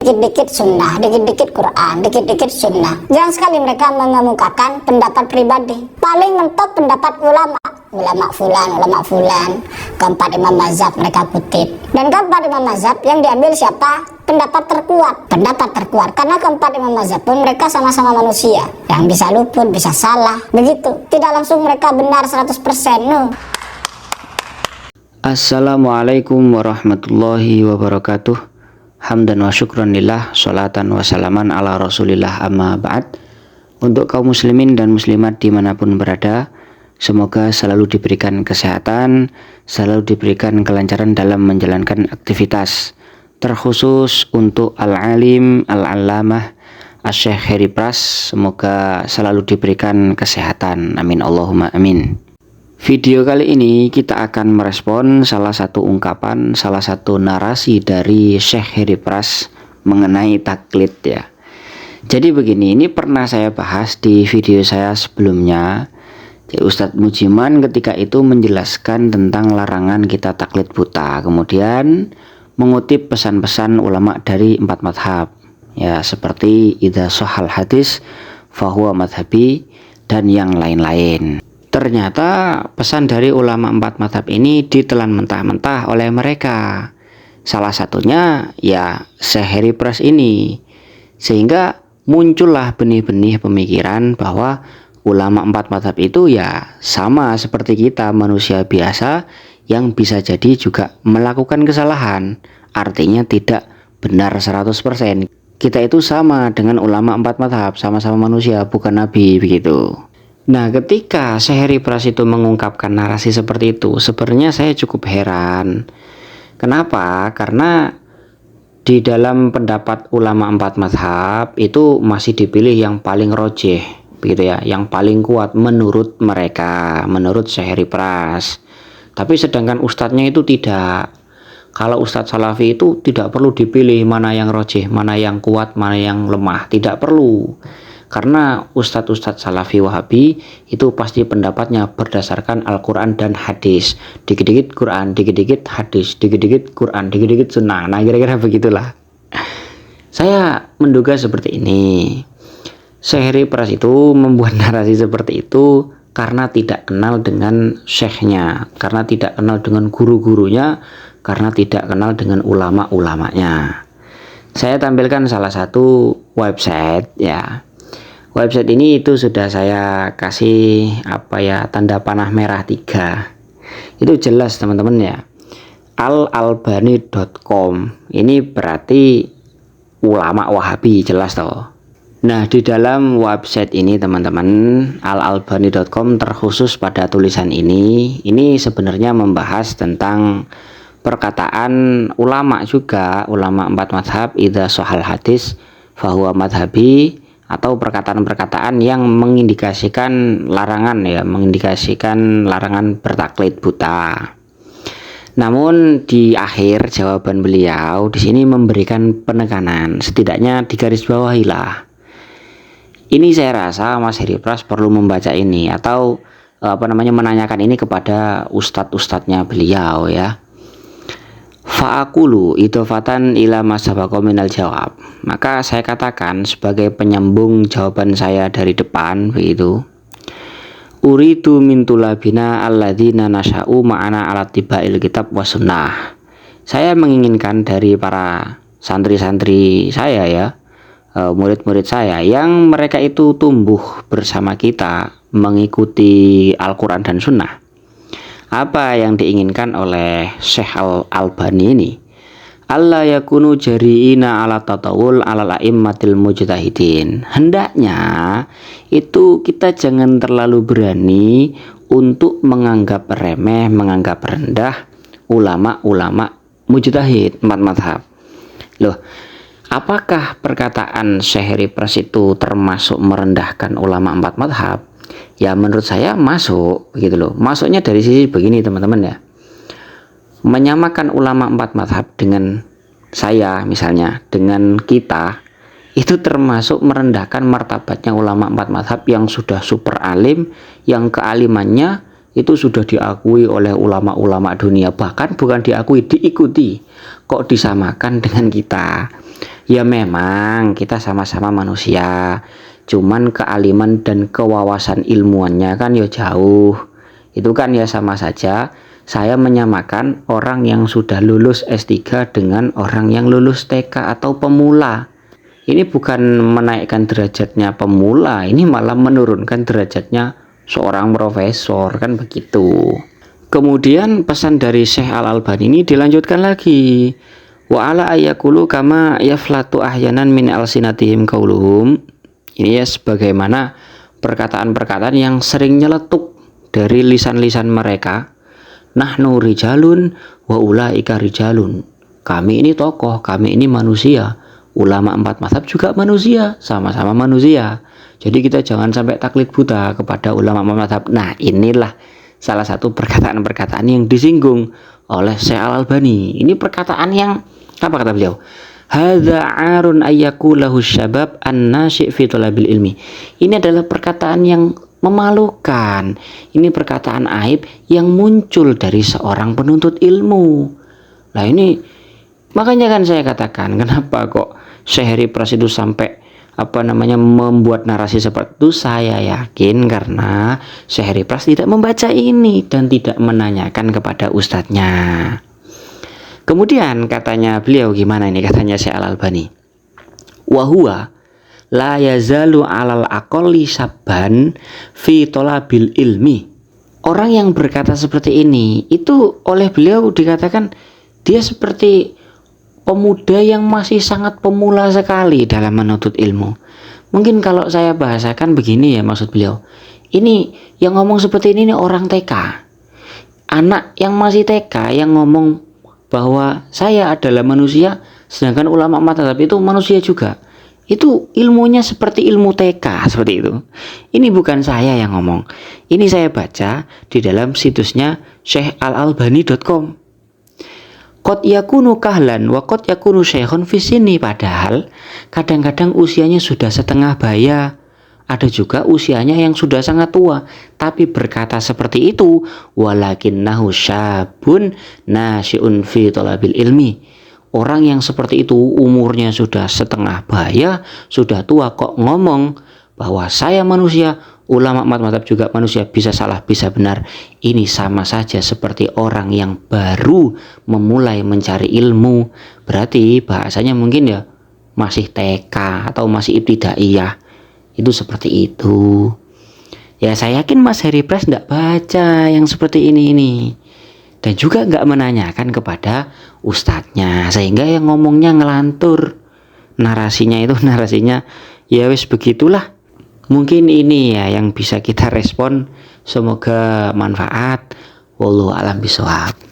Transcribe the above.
dikit-dikit sunnah, dikit-dikit Quran, dikit-dikit sunnah. Jarang sekali mereka mengemukakan pendapat pribadi. Paling mentok pendapat ulama fulan, keempat imam mazhab mereka kutip. Dan keempat imam mazhab yang diambil siapa? Pendapat terkuat. Karena keempat imam mazhab pun mereka sama-sama manusia, yang bisa luput, bisa salah, begitu. Tidak langsung mereka benar 100%, no. Assalamualaikum warahmatullahi wabarakatuh. Hamdan wa syukran lillah, sholatan wa salaman ala rasulillah, amma ba'd. Untuk kaum muslimin dan muslimat dimanapun berada, semoga selalu diberikan kesehatan, selalu diberikan kelancaran dalam menjalankan aktivitas. Terkhusus untuk al-alim, al-allamah, Syekh Heri Pras, semoga selalu diberikan kesehatan. Amin Allahumma amin. Video kali ini kita akan merespon salah satu ungkapan, salah satu narasi dari Syekh Heri Pras mengenai taklid ya. Jadi begini, ini pernah saya bahas di video saya sebelumnya. Ustadz Mujiman ketika itu menjelaskan tentang larangan kita taklid buta, kemudian mengutip pesan-pesan ulama dari 4 madhab ya, seperti idza shahal hadis fahuwa madhabi dan yang lain-lain. Ternyata pesan dari ulama 4 madhab ini ditelan mentah-mentah oleh mereka. Salah satunya ya Syekh Heri Pras ini. Sehingga muncullah benih-benih pemikiran bahwa ulama 4 madhab itu ya sama seperti kita, manusia biasa yang bisa jadi juga melakukan kesalahan. Artinya tidak benar 100%. Kita itu sama dengan ulama 4 madhab, sama-sama manusia, bukan nabi, begitu. Nah, ketika Syekh Heri Pras itu mengungkapkan narasi seperti itu, sebenarnya saya cukup heran. Kenapa? Karena di dalam pendapat ulama 4 madhab itu masih dipilih yang paling rojih, begitu ya, yang paling kuat menurut mereka, menurut Syekh Heri Pras. Tapi sedangkan ustadznya itu tidak. Kalau ustadz salafi itu tidak perlu dipilih mana yang rojih, mana yang kuat, mana yang lemah, tidak perlu. Karena ustadz-ustadz salafi wahabi itu pasti pendapatnya berdasarkan Al-Quran dan hadis. Dikit-dikit Quran, dikit-dikit hadis, dikit-dikit Quran, dikit-dikit sunnah. Nah, kira-kira begitulah. Saya menduga seperti ini. Syekh Heri Pras itu membuat narasi seperti itu karena tidak kenal dengan syekhnya, karena tidak kenal dengan guru-gurunya, karena tidak kenal dengan ulama-ulamanya. Saya tampilkan salah satu website ya. Website ini itu sudah saya kasih tanda panah merah 3. Itu jelas teman-teman ya. alalbani.com. Ini berarti ulama Wahabi, jelas toh. Nah, di dalam website ini teman-teman, alalbani.com terkhusus pada tulisan ini sebenarnya membahas tentang perkataan ulama juga, ulama 4 madhab, idza shahal hadis fahuwa madhabi, atau perkataan-perkataan yang mengindikasikan larangan ya, mengindikasikan larangan bertaklid buta. Namun di akhir jawaban beliau di sini memberikan penekanan, setidaknya digarisbawahi lah. Ini saya rasa Mas Heri Pras perlu membaca ini atau menanyakan ini kepada ustadz-ustadznya beliau ya. Fa'akulu idhofatan ila masabaqo minal jawab. Maka saya katakan sebagai penyambung jawaban saya dari depan begitu. Uridu min tulabina alladzina nasya'u ma'ana ala tibail kitab wa sunnah. Saya menginginkan dari para santri-santri saya ya, murid-murid saya yang mereka itu tumbuh bersama kita mengikuti Al-Quran dan Sunnah. Apa yang diinginkan oleh Syekh Al-Albani ini? Allah yakunu jari'ina ala tatawul ala la'immatil mujtahidin. Hendaknya itu kita jangan terlalu berani untuk menganggap remeh, menganggap rendah ulama-ulama mujtahid 4 madhab. Loh, apakah perkataan Syekh Heri Pras itu termasuk merendahkan ulama 4 madhab? Ya menurut saya masuk begitu loh. Masuknya dari sisi begini teman-teman ya. Menyamakan ulama 4 madhab dengan saya misalnya, dengan kita, itu termasuk merendahkan martabatnya ulama 4 madhab yang sudah super alim, yang kealimannya itu sudah diakui oleh ulama-ulama dunia, bahkan bukan diakui, diikuti. kok disamakan dengan kita? Ya memang kita sama-sama manusia, cuman kealiman dan kewawasan ilmuannya kan ya jauh. Itu kan ya sama saja saya menyamakan orang yang sudah lulus S3 dengan orang yang lulus TK atau pemula. Ini bukan menaikkan derajatnya pemula, ini malah menurunkan derajatnya seorang profesor, kan begitu. Kemudian pesan dari Syekh Al-Albani ini dilanjutkan lagi. Wa ala ayakulu kama yaflatu ahyanan min alsinatihim qauluhum. Ini ya sebagaimana perkataan-perkataan yang sering nyeletuk dari lisan-lisan mereka. Nahnu rijalun wa ulaika rijalun. Kami ini tokoh, kami ini manusia. Ulama 4 mazhab juga manusia, sama-sama manusia. Jadi kita jangan sampai taklid buta kepada ulama 4 mazhab. Nah, inilah salah satu perkataan-perkataan yang disinggung oleh Syekh Al-Albani. Ini perkataan yang apa kata beliau? Hadza 'arun ayyakulahu syabab an-nasyi' fi talabil ilmi. Ini adalah perkataan yang memalukan. Ini perkataan aib yang muncul dari seorang penuntut ilmu. Nah, ini makanya kan saya katakan, kenapa kok Syekh Heri Pras itu sampai membuat narasi seperti itu? Saya yakin karena Syekh Heri Pras tidak membaca ini dan tidak menanyakan kepada ustadznya. Kemudian katanya beliau gimana ini, katanya Syekh Al-Albani, wa huwa la yazalu alal aqalli sabban fi talabil ilmi. Orang yang berkata seperti ini itu oleh beliau dikatakan dia seperti pemuda yang masih sangat pemula sekali dalam menuntut ilmu. Mungkin kalau saya bahasakan begini ya, maksud beliau, ini yang ngomong seperti ini orang TK. Anak yang masih TK yang ngomong bahwa saya adalah manusia, sedangkan ulama mazhab itu manusia juga. Itu ilmunya seperti ilmu TK, seperti itu. Ini bukan saya yang ngomong. Ini saya baca di dalam situsnya syekhalalbani.com. Qad yakunu kahlan wa qad yakunu syekhun fi sini, padahal kadang-kadang usianya sudah setengah baya, ada juga usianya yang sudah sangat tua, tapi berkata seperti itu, walakinnahu syabun nasyi'un fi talabil ilmi. Orang yang seperti itu umurnya sudah setengah baya, sudah tua, kok ngomong bahwa saya manusia, ulama mazhab juga manusia, bisa salah bisa benar. Ini sama saja seperti orang yang baru memulai mencari ilmu. Berarti bahasanya mungkin ya masih TK atau masih ibtidaiyah. Itu seperti itu. Ya saya yakin Mas Heri Pras tidak baca yang seperti ini. Dan juga nggak menanyakan kepada ustadznya, sehingga yang ngomongnya ngelantur. Narasinya ya wis begitulah. Mungkin ini ya yang bisa kita respon. Semoga manfaat. Wallahu a'lam bishawab.